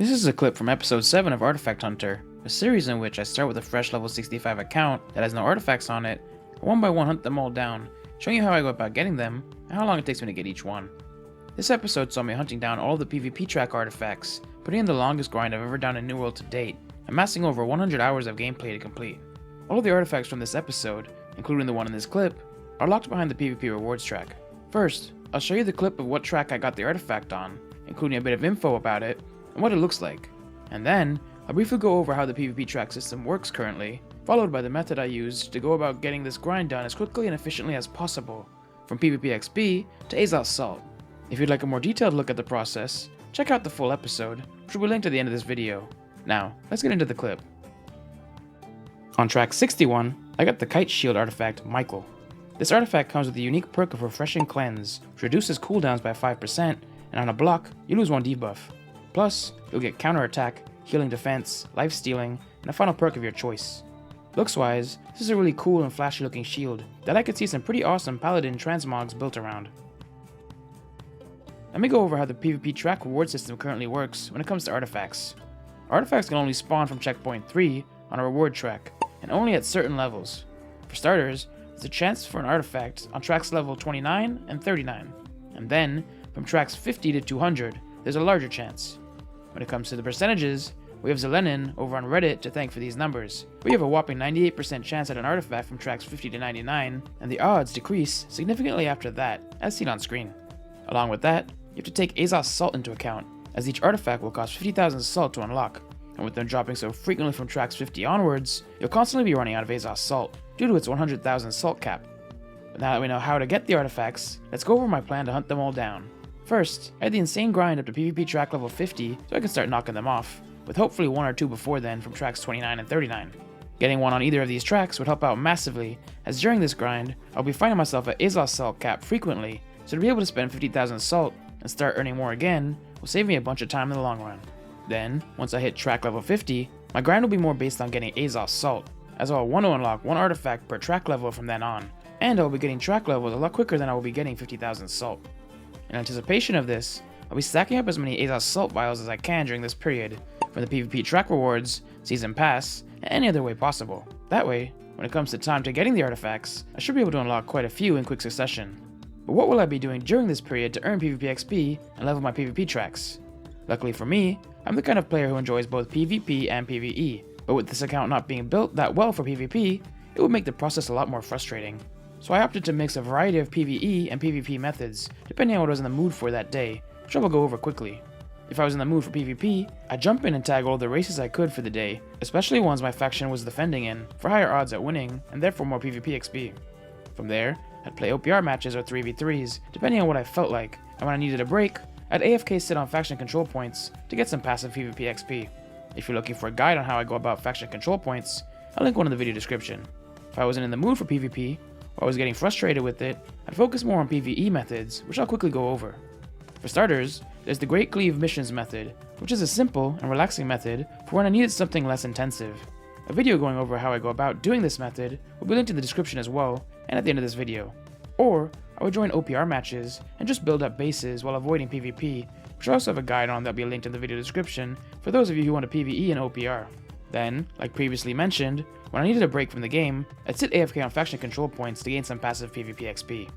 This is a clip from episode 7 of Artifact Hunter, a series in which I start with a fresh level 65 account that has no artifacts on it, and one by one hunt them all down, showing you how I go about getting them, and how long it takes me to get each one. This episode saw me hunting down all of the PvP track artifacts, putting in the longest grind I've ever done in New World to date, amassing over 100 hours of gameplay to complete. All of the artifacts from this episode, including the one in this clip, are locked behind the PvP rewards track. First, I'll show you the clip of what track I got the artifact on, including a bit of info about it, and what it looks like. And then, I'll briefly go over how the PvP track system works currently, followed by the method I used to go about getting this grind done as quickly and efficiently as possible, from PvP XP to Azoth Salt. If you'd like a more detailed look at the process, check out the full episode, which will be linked at the end of this video. Now, let's get into the clip. On track 61, I got the Kite Shield artifact, Michael. This artifact comes with the unique perk of Refreshing Cleanse, which reduces cooldowns by 5%, and on a block, you lose 1 debuff. Plus, you'll get counter attack, healing defense, life stealing, and a final perk of your choice. Looks-wise, this is a really cool and flashy looking shield that I could see some pretty awesome paladin transmogs built around. Let me go over how the PvP track reward system currently works when it comes to artifacts. Artifacts can only spawn from checkpoint 3 on a reward track, and only at certain levels. For starters, there's a chance for an artifact on tracks level 29 and 39, and then, from tracks 50 to 200, there's a larger chance. When it comes to the percentages, we have Zelenin over on Reddit to thank for these numbers. We have a whopping 98% chance at an artifact from tracks 50 to 99, and the odds decrease significantly after that, as seen on screen. Along with that, you have to take Azoth Salt into account, as each artifact will cost 50,000 salt to unlock, and with them dropping so frequently from tracks 50 onwards, you'll constantly be running out of Azoth Salt, due to its 100,000 salt cap. But now that we know how to get the artifacts, let's go over my plan to hunt them all down. First, I had the insane grind up to PvP track level 50 so I can start knocking them off, with hopefully 1 or 2 before then from tracks 29 and 39. Getting one on either of these tracks would help out massively, as during this grind, I'll be finding myself at Azoth Salt cap frequently, so to be able to spend 50,000 salt and start earning more again will save me a bunch of time in the long run. Then, once I hit track level 50, my grind will be more based on getting Azoth Salt, as I'll want to unlock 1 artifact per track level from then on, and I'll be getting track levels a lot quicker than I will be getting 50,000 salt. In anticipation of this, I'll be stacking up as many Azoth Salt vials as I can during this period, from the PvP track rewards, season pass, and any other way possible. That way, when it comes to time to getting the artifacts, I should be able to unlock quite a few in quick succession. But what will I be doing during this period to earn PvP XP and level my PvP tracks? Luckily for me, I'm the kind of player who enjoys both PvP and PvE, but with this account not being built that well for PvP, it would make the process a lot more frustrating. So I opted to mix a variety of PvE and PvP methods, depending on what I was in the mood for that day, which I will go over quickly. If I was in the mood for PvP, I'd jump in and tag all the races I could for the day, especially ones my faction was defending in, for higher odds at winning, and therefore more PvP XP. From there, I'd play OPR matches or 3v3s, depending on what I felt like, and when I needed a break, I'd AFK sit on faction control points to get some passive PvP XP. If you're looking for a guide on how I go about faction control points, I'll link one in the video description. If I wasn't in the mood for PvP, or I was getting frustrated with it, I'd focus more on PvE methods, which I'll quickly go over. For starters, there's the Great Cleave missions method, which is a simple and relaxing method for when I needed something less intensive. A video going over how I go about doing this method will be linked in the description as well, and at the end of this video. Or, I would join OPR matches and just build up bases while avoiding PvP, which I also have a guide on that will be linked in the video description for those of you who want to PvE and OPR. Then, like previously mentioned, when I needed a break from the game, I'd sit AFK on faction control points to gain some passive PvP XP.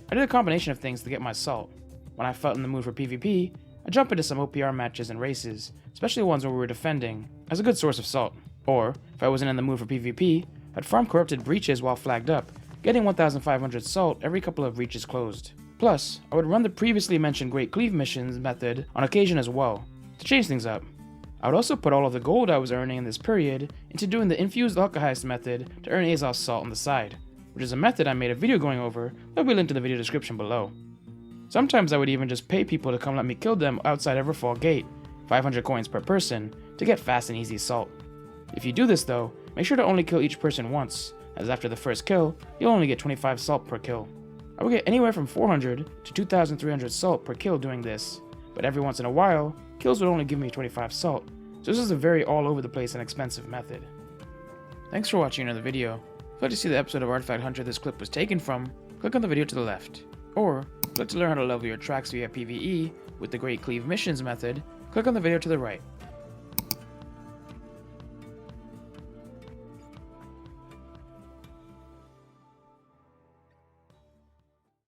I did a combination of things to get my salt. When I felt in the mood for PvP, I'd jump into some OPR matches and races, especially ones where we were defending, as a good source of salt. Or, if I wasn't in the mood for PvP, I'd farm corrupted breaches while flagged up, getting 1,500 salt every couple of breaches closed. Plus, I would run the previously mentioned Great Cleave missions method on occasion as well, to change things up. I would also put all of the gold I was earning in this period into doing the Infused Alkahest method to earn Azoth Salt on the side, which is a method I made a video going over that will be linked in the video description below. Sometimes I would even just pay people to come let me kill them outside Everfall Gate, 500 coins per person, to get fast and easy salt. If you do this though, make sure to only kill each person once, as after the first kill, you'll only get 25 salt per kill. I would get anywhere from 400 to 2,300 salt per kill doing this, but every once in a while, kills would only give me 25 salt, so this is a very all over the place and expensive method. Thanks for watching another video. If you'd like to see the episode of Artifact Hunter this clip was taken from, click on the video to the left. Or, If you'd like to learn how to level your tracks via PvE with the Great Cleave Missions method, click on the video to the right.